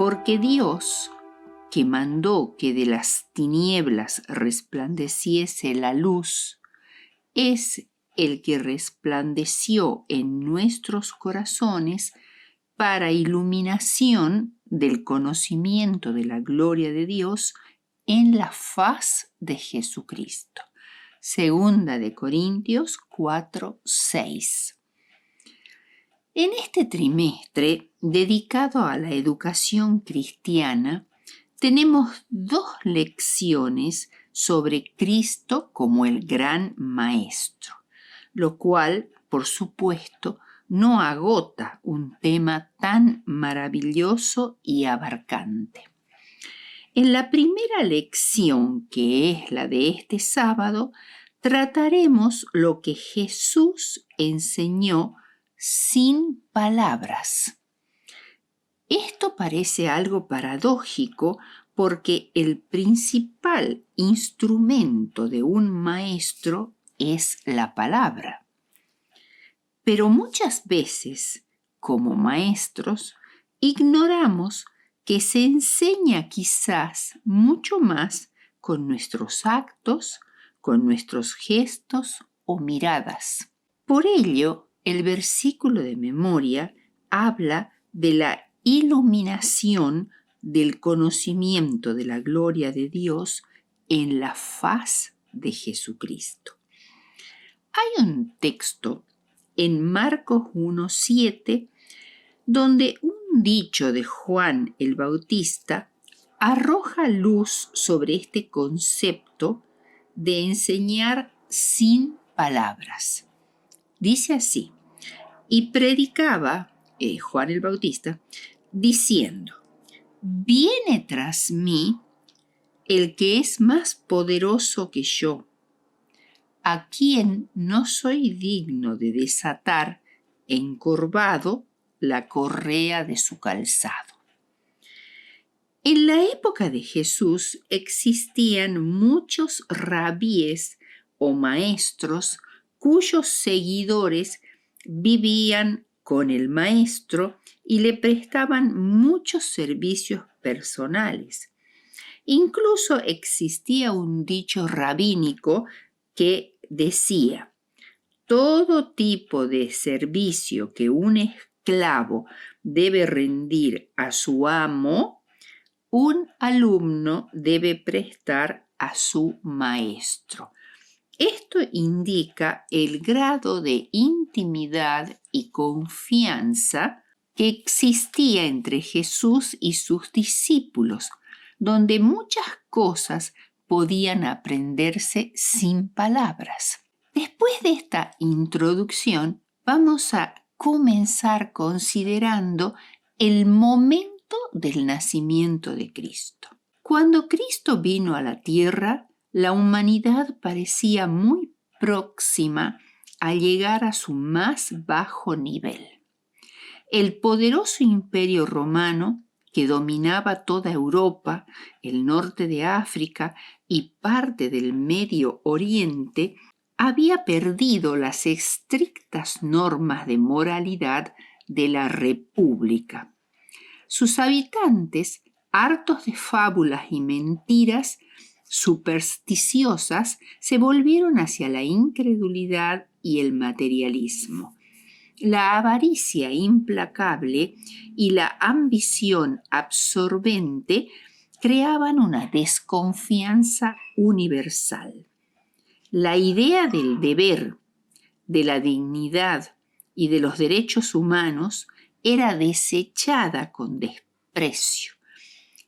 Porque Dios, que mandó que de las tinieblas resplandeciese la luz, es el que resplandeció en nuestros corazones para iluminación del conocimiento de la gloria de Dios en la faz de Jesucristo. Segunda de Corintios 4:6. En este trimestre dedicado a la educación cristiana, tenemos 2 lecciones sobre Cristo como el gran maestro, lo cual, por supuesto, no agota un tema tan maravilloso y abarcante. En la primera lección, que es la de este sábado, trataremos lo que Jesús enseñó sin palabras. Esto parece algo paradójico porque el principal instrumento de un maestro es la palabra. Pero muchas veces, como maestros, ignoramos que se enseña quizás mucho más con nuestros actos, con nuestros gestos o miradas. Por ello, el versículo de memoria habla de la iluminación del conocimiento de la gloria de Dios en la faz de Jesucristo. Hay un texto en Marcos 1:7 donde un dicho de Juan el Bautista arroja luz sobre este concepto de enseñar sin palabras. Dice así: y predicaba Juan el Bautista diciendo: viene tras mí el que es más poderoso que yo, a quien no soy digno de desatar encorvado la correa de su calzado. En la época de Jesús existían muchos rabíes o maestros cuyos seguidores vivían con el maestro y le prestaban muchos servicios personales. Incluso existía un dicho rabínico que decía: todo tipo de servicio que un esclavo debe rendir a su amo, un alumno debe prestar a su maestro. Esto indica el grado de intimidad y confianza que existía entre Jesús y sus discípulos, donde muchas cosas podían aprenderse sin palabras. Después de esta introducción, vamos a comenzar considerando el momento del nacimiento de Cristo. Cuando Cristo vino a la tierra, la humanidad parecía muy próxima a llegar a su más bajo nivel. El poderoso imperio romano, que dominaba toda Europa, el norte de África y parte del Medio Oriente, había perdido las estrictas normas de moralidad de la República. Sus habitantes, hartos de fábulas y mentiras supersticiosas, se volvieron hacia la incredulidad y el materialismo. La avaricia implacable y la ambición absorbente creaban una desconfianza universal. La idea del deber, de la dignidad y de los derechos humanos era desechada con desprecio.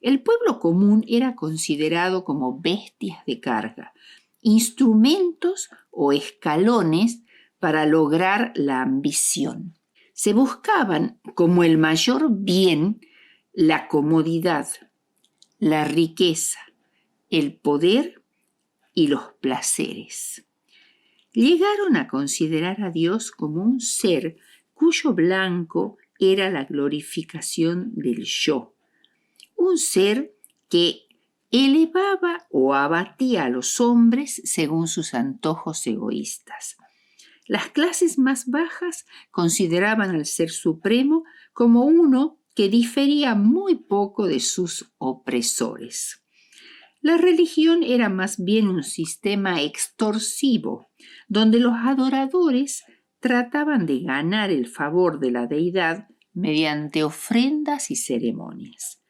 El pueblo común era considerado como bestias de carga, instrumentos o escalones para lograr la ambición. Se buscaban como el mayor bien la comodidad, la riqueza, el poder y los placeres. Llegaron a considerar a Dios como un ser cuyo blanco era la glorificación del yo, un ser que elevaba o abatía a los hombres según sus antojos egoístas. Las clases más bajas consideraban al Ser Supremo como uno que difería muy poco de sus opresores. La religión era más bien un sistema extorsivo, donde los adoradores trataban de ganar el favor de la deidad mediante ofrendas y ceremonias.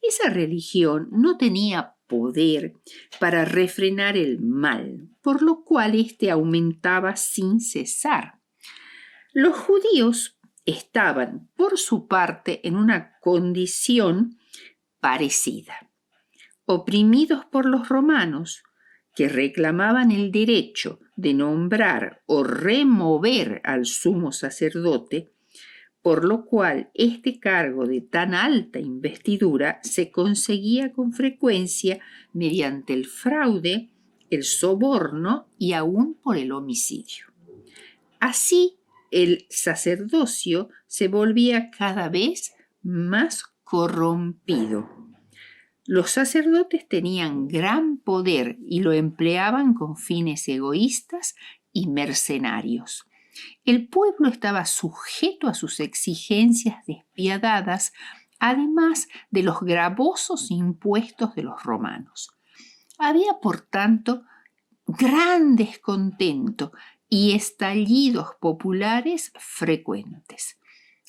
Esa religión no tenía poder para refrenar el mal, por lo cual éste aumentaba sin cesar. Los judíos estaban, por su parte, en una condición parecida. Oprimidos por los romanos, que reclamaban el derecho de nombrar o remover al sumo sacerdote, por lo cual este cargo de tan alta investidura se conseguía con frecuencia mediante el fraude, el soborno y aún por el homicidio. Así, el sacerdocio se volvía cada vez más corrompido. Los sacerdotes tenían gran poder y lo empleaban con fines egoístas y mercenarios. El pueblo estaba sujeto a sus exigencias despiadadas, además de los gravosos impuestos de los romanos. Había, por tanto, gran descontento y estallidos populares frecuentes.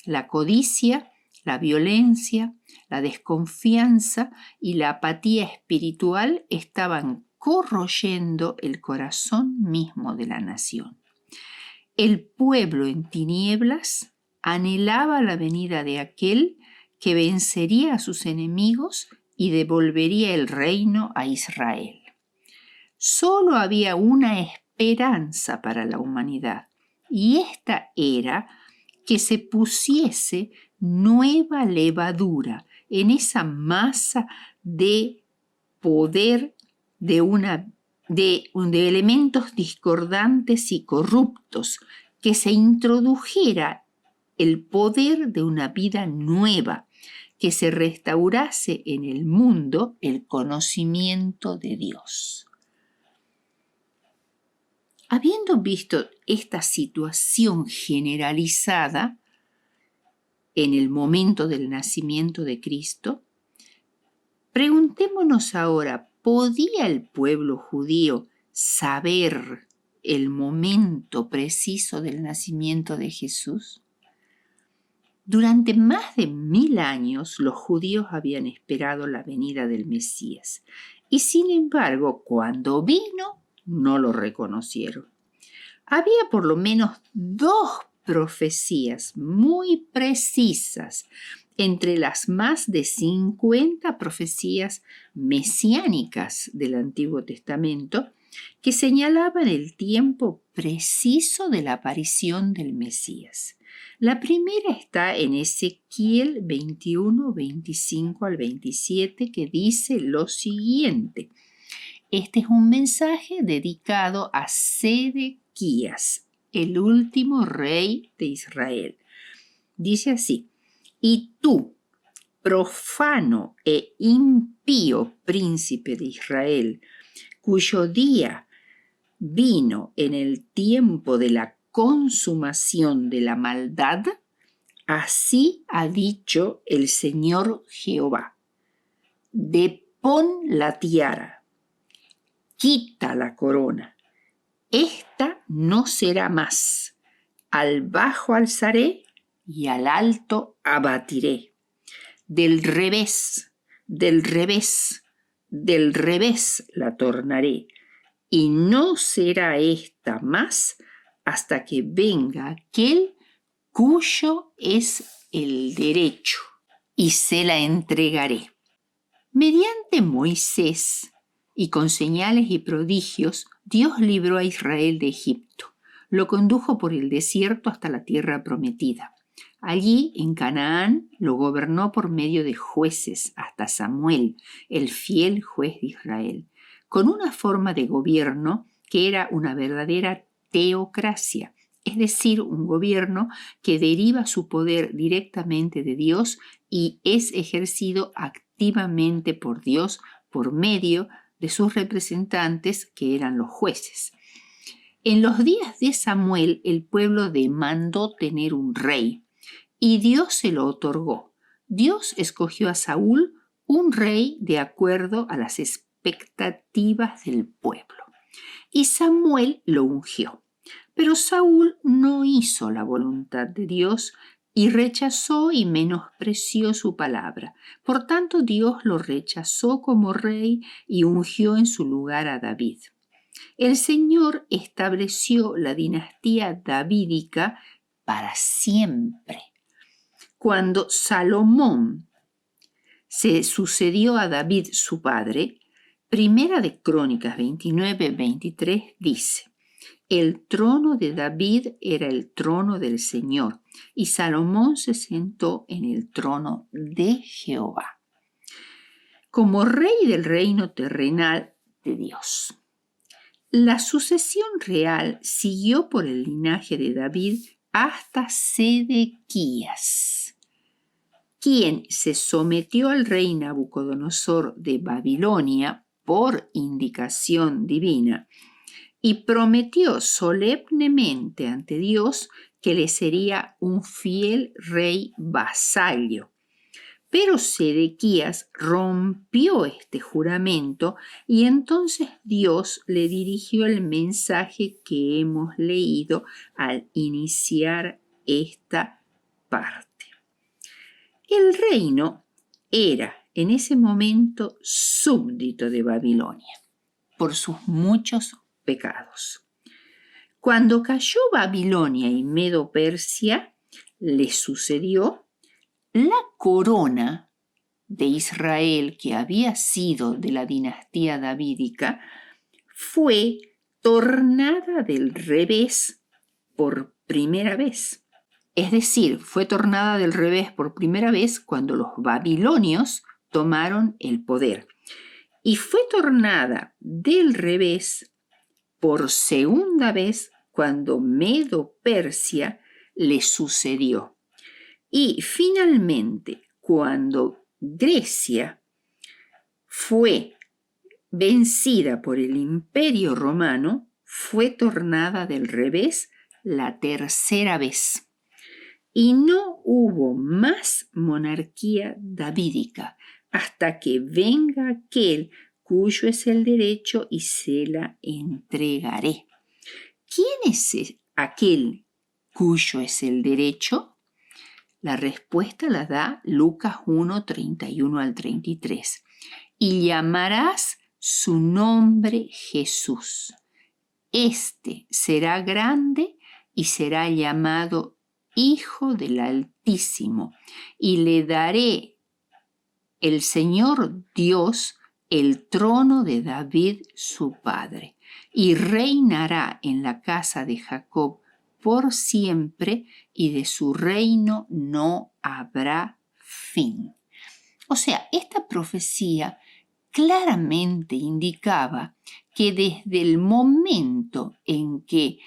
La codicia, la violencia, la desconfianza y la apatía espiritual estaban corroyendo el corazón mismo de la nación. El pueblo en tinieblas anhelaba la venida de aquel que vencería a sus enemigos y devolvería el reino a Israel. Solo había una esperanza para la humanidad, y esta era que se pusiese nueva levadura en esa masa de poder de elementos discordantes y corruptos, que se introdujera el poder de una vida nueva, que se restaurase en el mundo el conocimiento de Dios. Habiendo visto esta situación generalizada en el momento del nacimiento de Cristo, preguntémonos ahora, ¿podía el pueblo judío saber el momento preciso del nacimiento de Jesús? Durante más de 1000 años los judíos habían esperado la venida del Mesías y sin embargo cuando vino no lo reconocieron. Había por lo menos 2 profecías muy precisas entre las más de 50 profecías mesiánicas del Antiguo Testamento que señalaban el tiempo preciso de la aparición del Mesías. La primera está en Ezequiel 21, 25 al 27, que dice lo siguiente. Este es un mensaje dedicado a Sedequías, el último rey de Israel. Dice así: y tú, profano e impío príncipe de Israel, cuyo día vino en el tiempo de la consumación de la maldad, así ha dicho el Señor Jehová: depón la tiara, quita la corona, esta no será más, al bajo alzaré y al alto abatiré. Del revés, del revés, del revés la tornaré, y no será esta más hasta que venga aquel cuyo es el derecho, y se la entregaré. Mediante Moisés y con señales y prodigios, Dios libró a Israel de Egipto. Lo condujo por el desierto hasta la tierra prometida. Allí, en Canaán, lo gobernó por medio de jueces hasta Samuel, el fiel juez de Israel, con una forma de gobierno que era una verdadera teocracia, es decir, un gobierno que deriva su poder directamente de Dios y es ejercido activamente por Dios por medio de sus representantes, que eran los jueces. En los días de Samuel, el pueblo demandó tener un rey, y Dios se lo otorgó. Dios escogió a Saúl, un rey de acuerdo a las expectativas del pueblo, y Samuel lo ungió. Pero Saúl no hizo la voluntad de Dios y rechazó y menospreció su palabra. Por tanto, Dios lo rechazó como rey y ungió en su lugar a David. El Señor estableció la dinastía davídica para siempre. Cuando Salomón se sucedió a David su padre, Primera de Crónicas 29-23 dice: el trono de David era el trono del Señor, y Salomón se sentó en el trono de Jehová, como rey del reino terrenal de Dios. La sucesión real siguió por el linaje de David hasta Sedequías, quien se sometió al rey Nabucodonosor de Babilonia por indicación divina y prometió solemnemente ante Dios que le sería un fiel rey vasallo. Pero Sedequías rompió este juramento y entonces Dios le dirigió el mensaje que hemos leído al iniciar esta parte. El reino era en ese momento súbdito de Babilonia por sus muchos pecados. Cuando cayó Babilonia y Medo-Persia, le sucedió la corona de Israel, que había sido de la dinastía davídica, fue tornada del revés por primera vez. Es decir, fue tornada del revés por primera vez cuando los babilonios tomaron el poder. Y fue tornada del revés por segunda vez cuando Medo-Persia le sucedió. Y finalmente, cuando Grecia fue vencida por el Imperio Romano, fue tornada del revés la tercera vez. Y no hubo más monarquía davídica hasta que venga aquel cuyo es el derecho y se la entregaré. ¿Quién es aquel cuyo es el derecho? La respuesta la da Lucas 1, 31 al 33. Y llamarás su nombre Jesús. Este será grande y será llamado Hijo del Altísimo, y le daré el Señor Dios el trono de David su padre, y reinará en la casa de Jacob por siempre, y de su reino no habrá fin. O sea, esta profecía claramente indicaba que desde el momento en que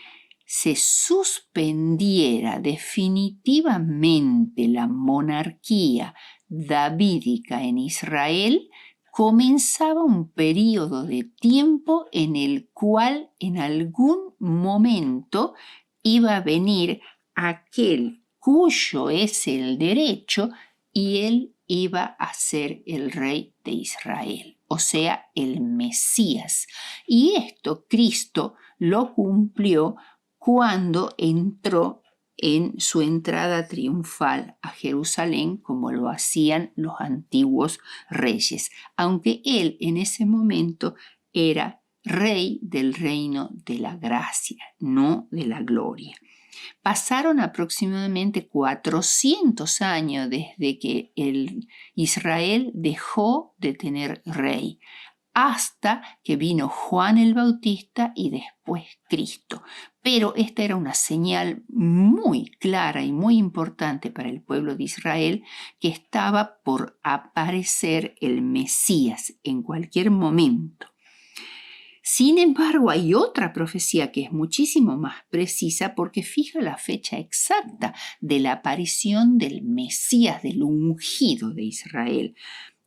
se suspendiera definitivamente la monarquía davídica en Israel, comenzaba un periodo de tiempo en el cual en algún momento iba a venir aquel cuyo es el derecho y él iba a ser el rey de Israel, o sea, el Mesías. Y esto Cristo lo cumplió cuando entró en su entrada triunfal a Jerusalén, como lo hacían los antiguos reyes, aunque él en ese momento era rey del reino de la gracia, no de la gloria. Pasaron aproximadamente 400 años desde que Israel dejó de tener rey, hasta que vino Juan el Bautista y después Cristo. Pero esta era una señal muy clara y muy importante para el pueblo de Israel, que estaba por aparecer el Mesías en cualquier momento. Sin embargo, hay otra profecía que es muchísimo más precisa porque fija la fecha exacta de la aparición del Mesías, del ungido de Israel.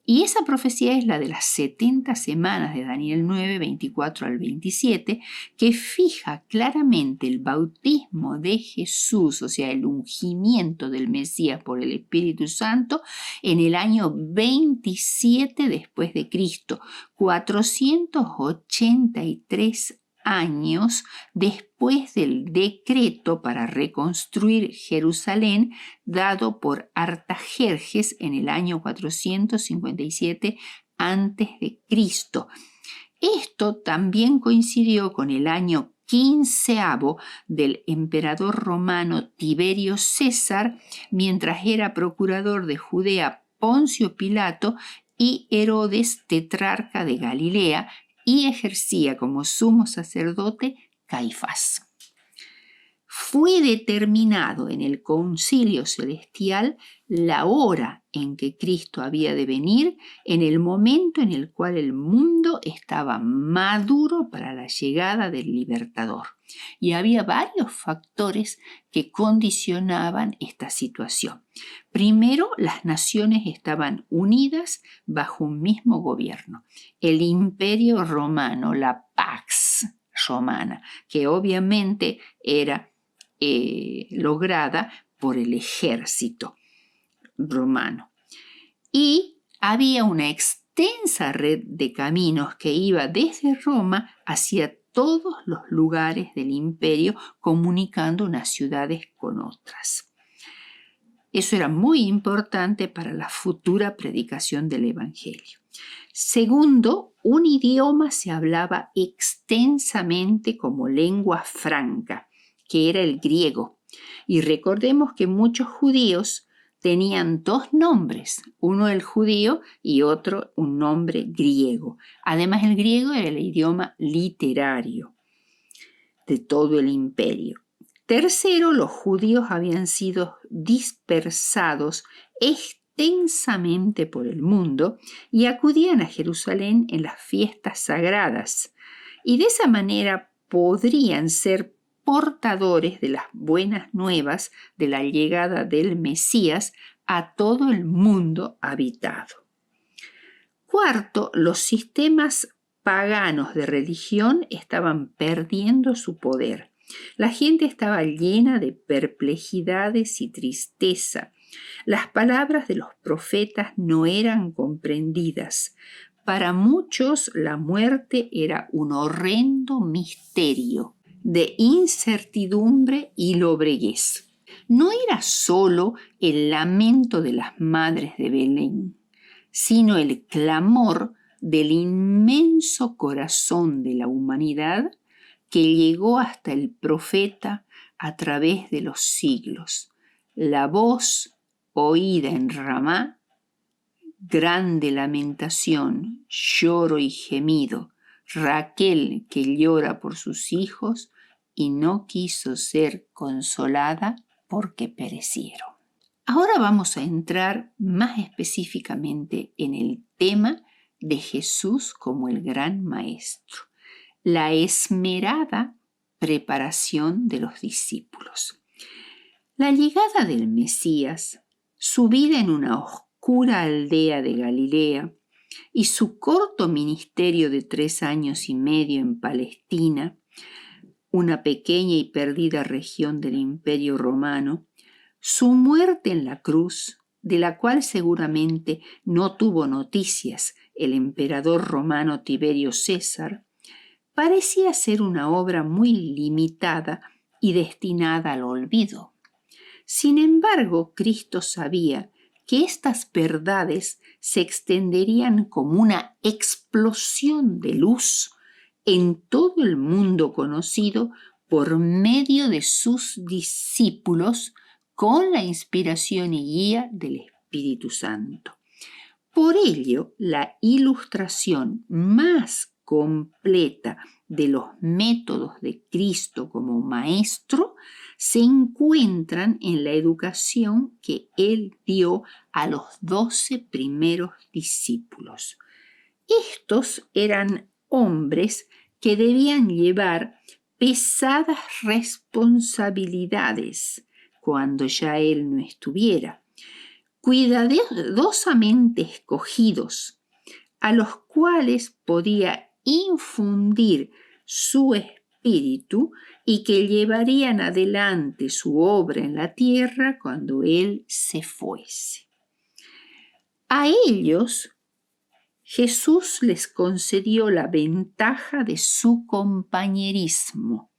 Y esa profecía es la de las 70 semanas de Daniel 9, 24 al 27, que fija claramente el bautismo de Jesús, o sea, el ungimiento del Mesías por el Espíritu Santo, en el año 27 después de Cristo, 483 años después del decreto para reconstruir Jerusalén dado por Artajerjes en el año 457 a.C. Esto también coincidió con el año 15º del emperador romano Tiberio César, mientras era procurador de Judea Poncio Pilato y Herodes, tetrarca de Galilea, y ejercía como sumo sacerdote Caifás. Fue determinado en el concilio celestial la hora en que Cristo había de venir, en el momento en el cual el mundo estaba maduro para la llegada del libertador. Y había varios factores que condicionaban esta situación. Primero, las naciones estaban unidas bajo un mismo gobierno. El Imperio Romano, la Pax Romana, que obviamente era lograda por el ejército romano. Y había una extensa red de caminos que iba desde Roma hacia todos los lugares del imperio, comunicando unas ciudades con otras. Eso era muy importante para la futura predicación del Evangelio. Segundo, un idioma se hablaba extensamente como lengua franca, que era el griego. Y recordemos que muchos judíos tenían dos nombres, uno el judío y otro un nombre griego. Además, el griego era el idioma literario de todo el imperio. Tercero, los judíos habían sido dispersados extensamente por el mundo y acudían a Jerusalén en las fiestas sagradas. Y de esa manera podrían ser portadores de las buenas nuevas de la llegada del Mesías a todo el mundo habitado. Cuarto, los sistemas paganos de religión estaban perdiendo su poder. La gente estaba llena de perplejidades y tristeza. Las palabras de los profetas no eran comprendidas. Para muchos, la muerte era un horrendo misterio de incertidumbre y lobreguez. No era solo el lamento de las madres de Belén, sino el clamor del inmenso corazón de la humanidad que llegó hasta el profeta a través de los siglos. La voz oída en Ramá, grande lamentación, lloro y gemido, Raquel que llora por sus hijos y no quiso ser consolada porque perecieron. Ahora vamos a entrar más específicamente en el tema de Jesús como el gran maestro, la esmerada preparación de los discípulos. La llegada del Mesías, su vida en una oscura aldea de Galilea y su corto ministerio de 3 años y medio en Palestina, una pequeña y perdida región del Imperio Romano, su muerte en la cruz, de la cual seguramente no tuvo noticias el emperador romano Tiberio César, parecía ser una obra muy limitada y destinada al olvido. Sin embargo, Cristo sabía que estas verdades se extenderían como una explosión de luz en todo el mundo conocido por medio de sus discípulos con la inspiración y guía del Espíritu Santo. Por ello, la ilustración más completa de los métodos de Cristo como maestro se encuentran en la educación que él dio a los 12 primeros discípulos. Estos eran hombres que debían llevar pesadas responsabilidades cuando ya él no estuviera, cuidadosamente escogidos, a los cuales podía infundir su espíritu y que llevarían adelante su obra en la tierra cuando Él se fuese. A ellos Jesús les concedió la ventaja de su compañerismo.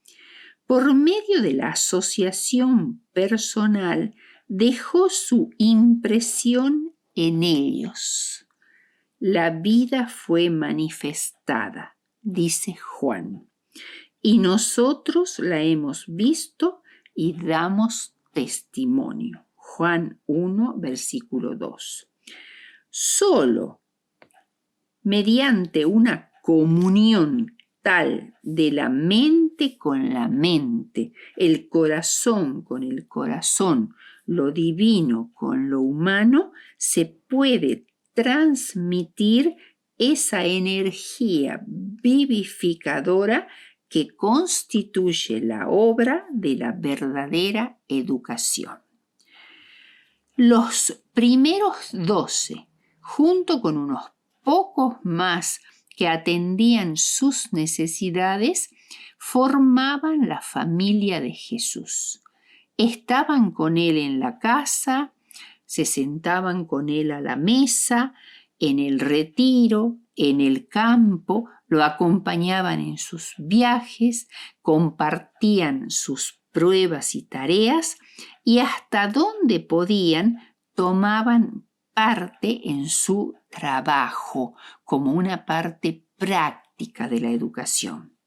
Por medio de la asociación personal, dejó su impresión en ellos. La vida fue manifestada, dice Juan, y nosotros la hemos visto y damos testimonio. Juan 1, versículo 2. Solo mediante una comunión tal de la mente con la mente, el corazón con el corazón, lo divino con lo humano, se puede transmitir esa energía vivificadora que constituye la obra de la verdadera educación. Los primeros 12, junto con unos pocos más que atendían sus necesidades, formaban la familia de Jesús. Estaban con Él en la casa, se sentaban con Él a la mesa, en el retiro, en el campo, lo acompañaban en sus viajes, compartían sus pruebas y tareas y hasta donde podían tomaban parte en su trabajo como una parte práctica de la educación.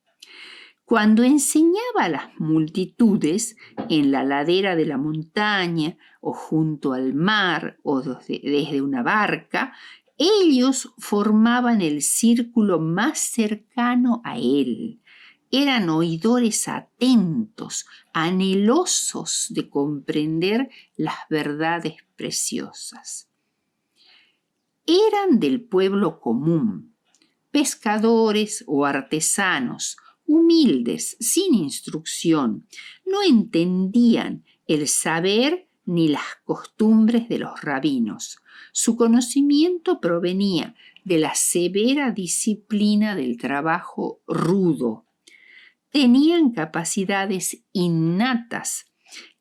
Cuando enseñaba a las multitudes en la ladera de la montaña o junto al mar o desde una barca, ellos formaban el círculo más cercano a él. Eran oidores atentos, anhelosos de comprender las verdades preciosas. Eran del pueblo común, pescadores o artesanos, humildes, sin instrucción, no entendían el saber ni las costumbres de los rabinos. Su conocimiento provenía de la severa disciplina del trabajo rudo. Tenían capacidades innatas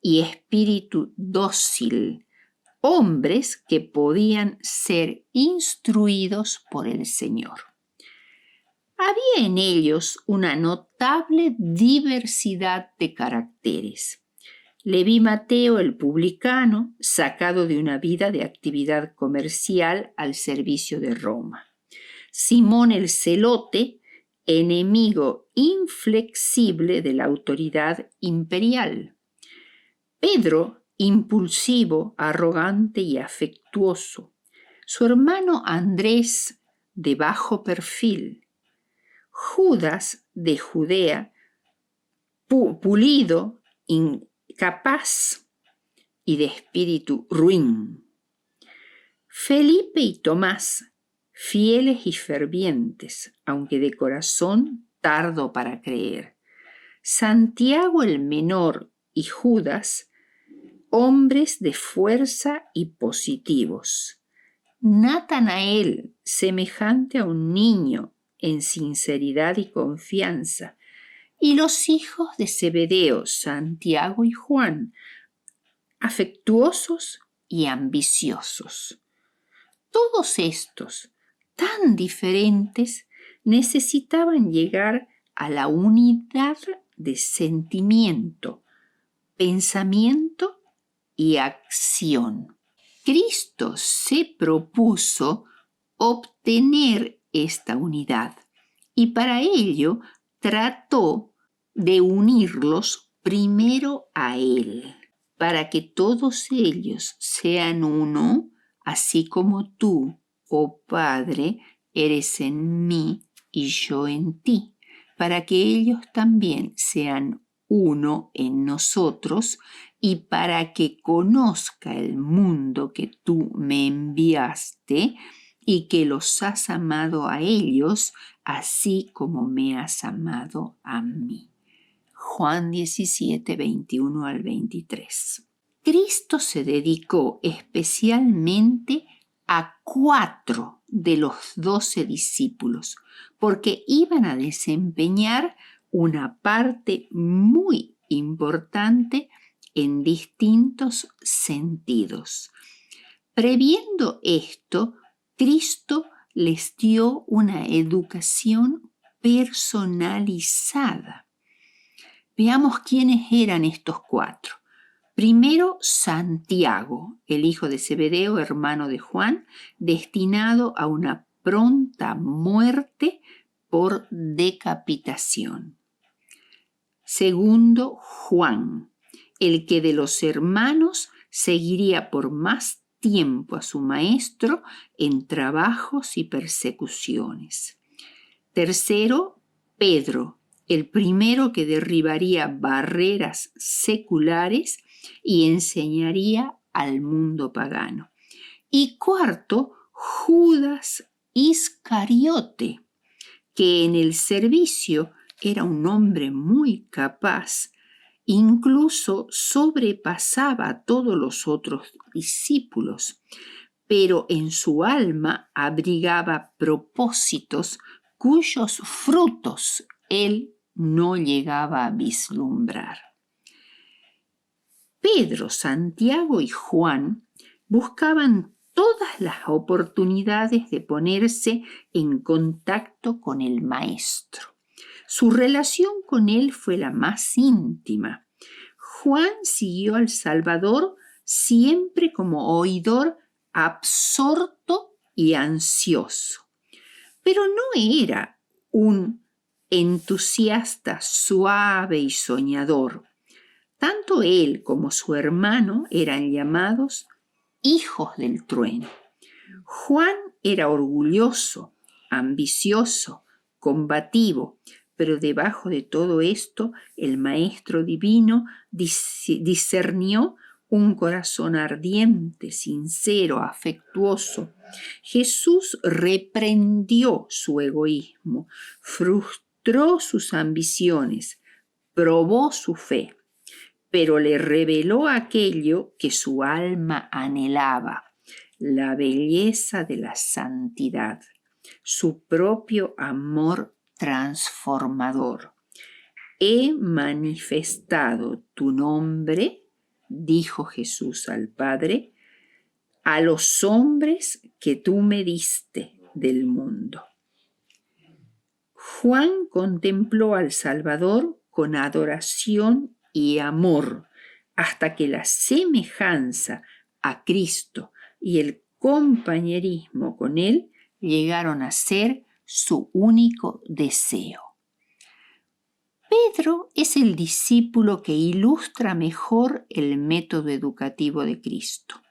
y espíritu dócil, hombres que podían ser instruidos por el Señor. Había en ellos una notable diversidad de caracteres. Leví Mateo, el publicano, sacado de una vida de actividad comercial al servicio de Roma. Simón el celote, enemigo inflexible de la autoridad imperial. Pedro, impulsivo, arrogante y afectuoso. Su hermano Andrés, de bajo perfil. Judas de Judea, pulido, incapaz y de espíritu ruin. Felipe y Tomás, fieles y fervientes, aunque de corazón tardo para creer. Santiago el menor y Judas, hombres de fuerza y positivos. Natanael, semejante a un niño, en sinceridad y confianza, y los hijos de Zebedeo, Santiago y Juan, afectuosos y ambiciosos. Todos estos, tan diferentes, necesitaban llegar a la unidad de sentimiento, pensamiento y acción. Cristo se propuso obtener esta unidad y para ello trató de unirlos primero a Él, para que todos ellos sean uno, así como tú, oh Padre, eres en mí y yo en ti, para que ellos también sean uno en nosotros y para que conozca el mundo que tú me enviaste y que los has amado a ellos, así como me has amado a mí. Juan 17, 21 al 23. Cristo se dedicó especialmente a 4 de los 12 discípulos, porque iban a desempeñar una parte muy importante en distintos sentidos. Previendo esto, Cristo les dio una educación personalizada. Veamos quiénes eran estos 4. Primero, Santiago, el hijo de Zebedeo, hermano de Juan, destinado a una pronta muerte por decapitación. Segundo, Juan, el que de los hermanos seguiría por más tiempo a su maestro en trabajos y persecuciones. Tercero, Pedro, el primero que derribaría barreras seculares y enseñaría al mundo pagano. Y cuarto, Judas Iscariote, que en el servicio era un hombre muy capaz, incluso sobrepasaba a todos los otros discípulos, pero en su alma abrigaba propósitos cuyos frutos él no llegaba a vislumbrar. Pedro, Santiago y Juan buscaban todas las oportunidades de ponerse en contacto con el Maestro. Su relación con él fue la más íntima. Juan siguió al Salvador siempre como oidor absorto y ansioso, pero no era un entusiasta suave y soñador. Tanto él como su hermano eran llamados hijos del trueno. Juan era orgulloso, ambicioso, combativo, pero debajo de todo esto el Maestro Divino discernió un corazón ardiente, sincero, afectuoso. Jesús reprendió su egoísmo, frustró sus ambiciones, probó su fe, pero le reveló aquello que su alma anhelaba, la belleza de la santidad, su propio amor transformador. He manifestado tu nombre, dijo Jesús al Padre, a los hombres que tú me diste del mundo. Juan contempló al Salvador con adoración y amor, hasta que la semejanza a Cristo y el compañerismo con él llegaron a ser su único deseo. Pedro es el discípulo que ilustra mejor el método educativo de Cristo.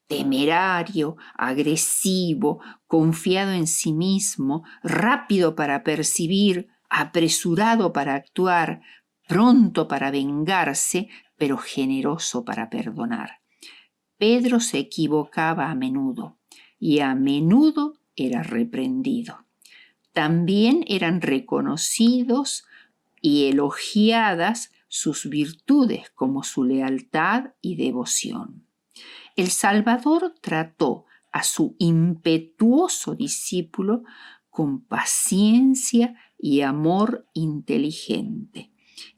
Temerario, agresivo, confiado en sí mismo, rápido para percibir, apresurado para actuar, pronto para vengarse, pero generoso para perdonar. Pedro se equivocaba a menudo y a menudo era reprendido. También eran reconocidos y elogiadas sus virtudes como su lealtad y devoción. El Salvador trató a su impetuoso discípulo con paciencia y amor inteligente,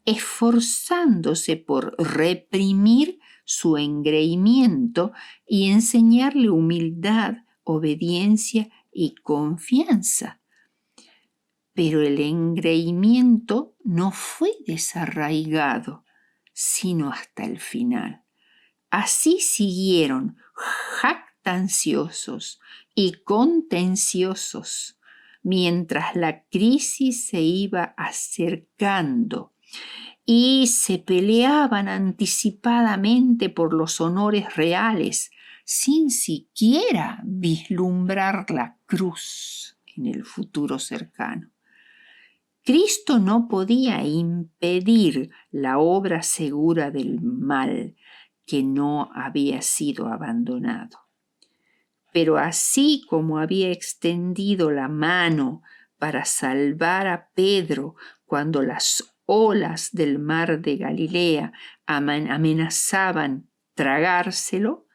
esforzándose por reprimir su engreimiento y enseñarle humildad, obediencia y confianza. Pero el engreimiento no fue desarraigado, sino hasta el final. Así siguieron jactanciosos y contenciosos mientras la crisis se iba acercando y se peleaban anticipadamente por los honores reales sin siquiera vislumbrar la cruz en el futuro cercano. Cristo no podía impedir la obra segura del mal que no había sido abandonado. Pero así como había extendido la mano para salvar a Pedro cuando las olas del mar de Galilea amenazaban tragárselo,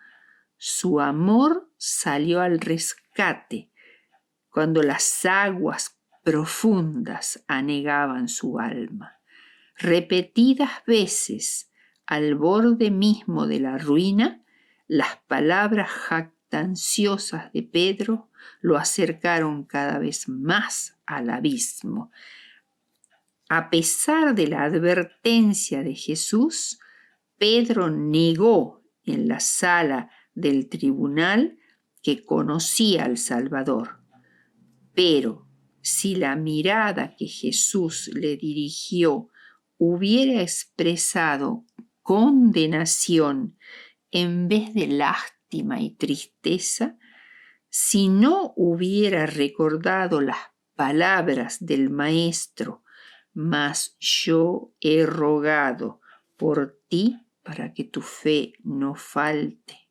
su amor salió al rescate cuando las aguas profundas anegaban su alma. Repetidas veces, al borde mismo de la ruina, las palabras jactanciosas de Pedro lo acercaron cada vez más al abismo. A pesar de la advertencia de Jesús, Pedro negó en la sala del tribunal que conocía al Salvador. Pero si la mirada que Jesús le dirigió hubiera expresado condenación en vez de lástima y tristeza, si no hubiera recordado las palabras del Maestro, mas yo he rogado por ti para que tu fe no falte.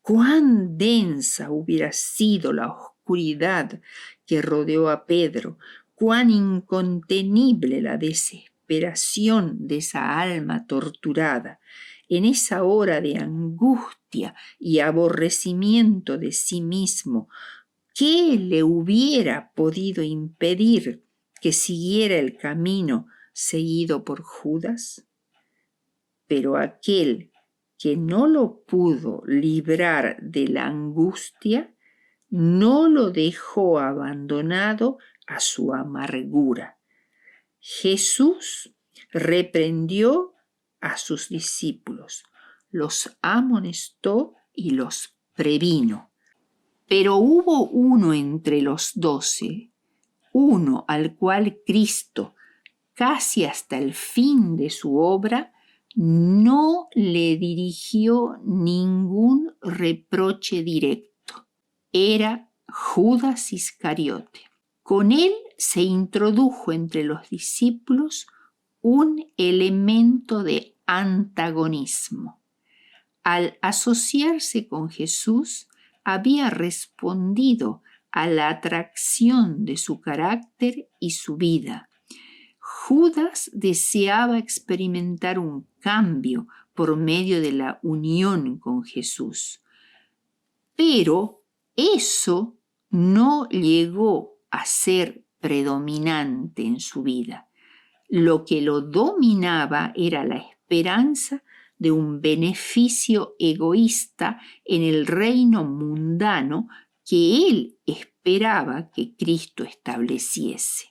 Cuán densa hubiera sido la oscuridad que rodeó a Pedro, cuán incontenible la desesperación de esa alma torturada. En esa hora de angustia y aborrecimiento de sí mismo, ¿qué le hubiera podido impedir que siguiera el camino seguido por Judas? Pero aquel que no lo pudo librar de la angustia, no lo dejó abandonado a su amargura. Jesús reprendió a sus discípulos, los amonestó y los previno. Pero hubo uno entre los 12, uno al cual Cristo, casi hasta el fin de su obra, no le dirigió ningún reproche directo. Era Judas Iscariote. Con él se introdujo entre los discípulos un elemento de antagonismo. Al asociarse con Jesús, había respondido a la atracción de su carácter y su vida. Judas deseaba experimentar un cambio por medio de la unión con Jesús, pero eso no llegó a ser predominante en su vida. Lo que lo dominaba era la esperanza de un beneficio egoísta en el reino mundano que él esperaba que Cristo estableciese.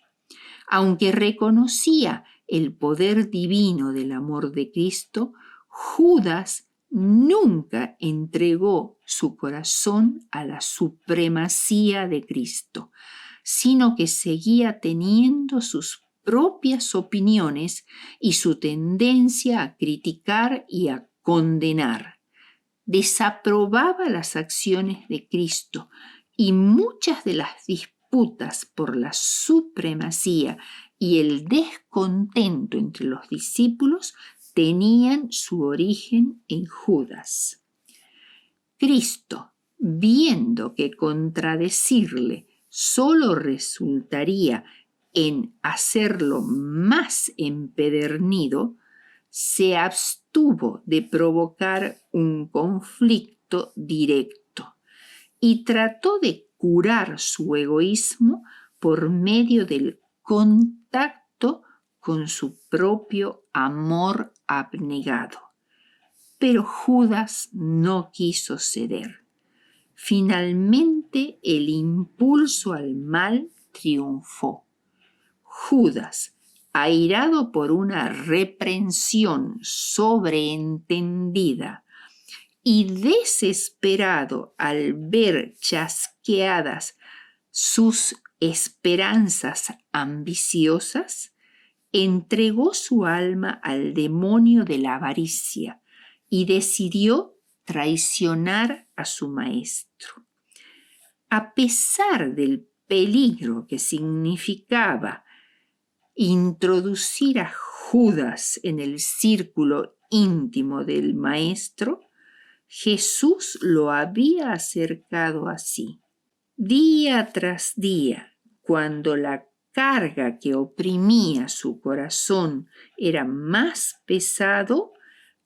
Aunque reconocía el poder divino del amor de Cristo, Judas nunca entregó su corazón a la supremacía de Cristo, sino que seguía teniendo sus propias opiniones y su tendencia a criticar y a condenar. Desaprobaba las acciones de Cristo y muchas de las disputas por la supremacía y el descontento entre los discípulos tenían su origen en Judas. Cristo, viendo que contradecirle solo resultaría en hacerlo más empedernido, se abstuvo de provocar un conflicto directo y trató de curar su egoísmo por medio del contacto con su propio amor abnegado. Pero Judas no quiso ceder. Finalmente el impulso al mal triunfó. Judas, airado por una reprensión sobreentendida y desesperado al ver chasqueadas sus esperanzas ambiciosas, entregó su alma al demonio de la avaricia y decidió traicionar a su maestro. A pesar del peligro que significaba introducir a Judas en el círculo íntimo del maestro, Jesús lo había acercado así. Día tras día, cuando la carga que oprimía su corazón era más pesado,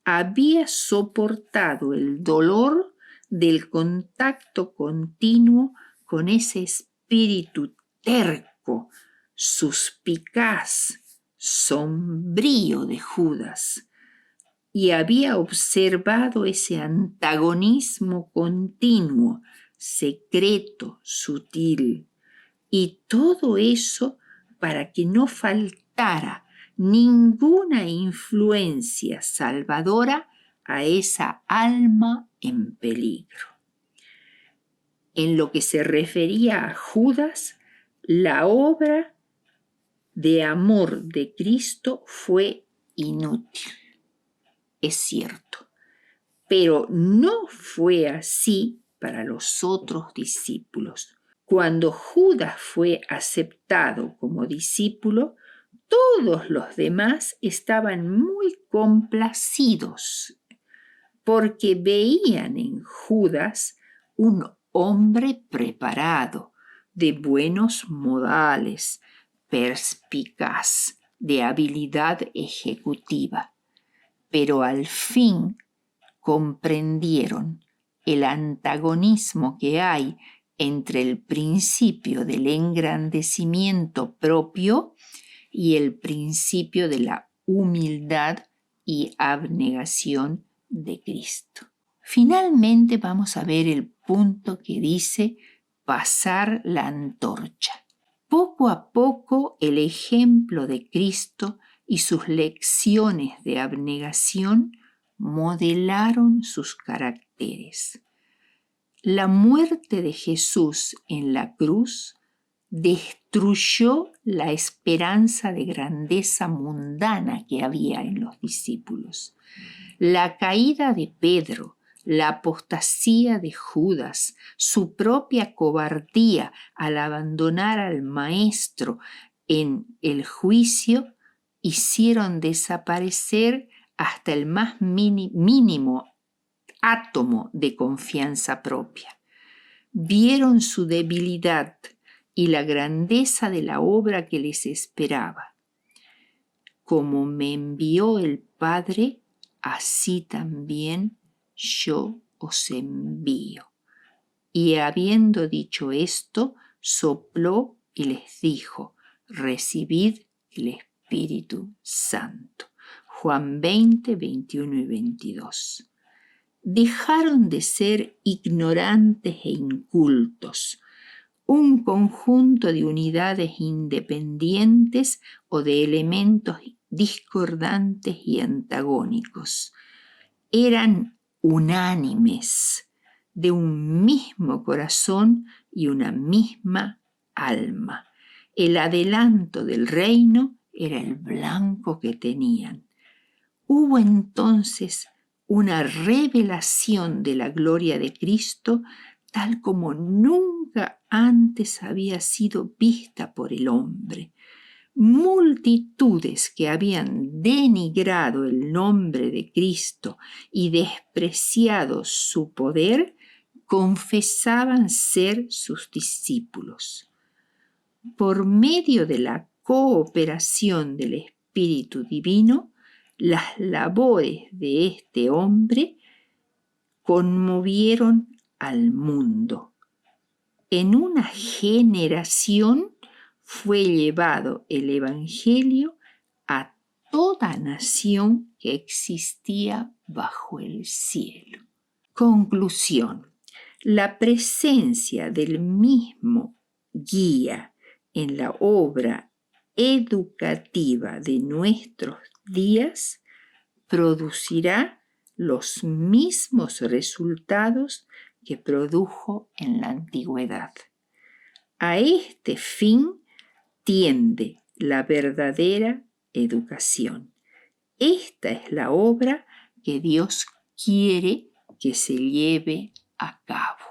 había soportado el dolor del contacto continuo con ese espíritu terco, suspicaz, sombrío de Judas, y había observado ese antagonismo continuo, secreto, sutil, y todo eso para que no faltara ninguna influencia salvadora a esa alma en peligro. En lo que se refería a Judas, la obra de amor de Cristo fue inútil. Es cierto, pero no fue así para los otros discípulos. Cuando Judas fue aceptado como discípulo, todos los demás estaban muy complacidos porque veían en Judas un hombre preparado, de buenos modales, perspicaz, de habilidad ejecutiva. Pero al fin comprendieron el antagonismo que hay entre el principio del engrandecimiento propio y el principio de la humildad y abnegación de Cristo. Finalmente vamos a ver el punto que dice pasar la antorcha. Poco a poco el ejemplo de Cristo y sus lecciones de abnegación modelaron sus caracteres. La muerte de Jesús en la cruz destruyó la esperanza de grandeza mundana que había en los discípulos. La caída de Pedro, la apostasía de Judas, su propia cobardía al abandonar al Maestro en el juicio, hicieron desaparecer hasta el más mínimo átomo de confianza propia. Vieron su debilidad y la grandeza de la obra que les esperaba. Como me envió el Padre, así también yo os envío. Y habiendo dicho esto, sopló y les dijo: recibid el Espíritu Santo. Juan 20, 21 y 22. Dejaron de ser ignorantes e incultos, un conjunto de unidades independientes o de elementos discordantes y antagónicos. Eran unánimes, de un mismo corazón y una misma alma. El adelanto del reino era el blanco que tenían. Hubo entonces una revelación de la gloria de Cristo tal como nunca antes había sido vista por el hombre. Multitudes que habían denigrado el nombre de Cristo y despreciado su poder, confesaban ser sus discípulos. Por medio de la cooperación del Espíritu Divino, las labores de este hombre conmovieron al mundo. En una generación fue llevado el Evangelio a toda nación que existía bajo el cielo. Conclusión: la presencia del mismo guía en la obra educativa de nuestros días producirá los mismos resultados que produjo en la antigüedad. A este fin tiende la verdadera educación. Esta es la obra que Dios quiere que se lleve a cabo.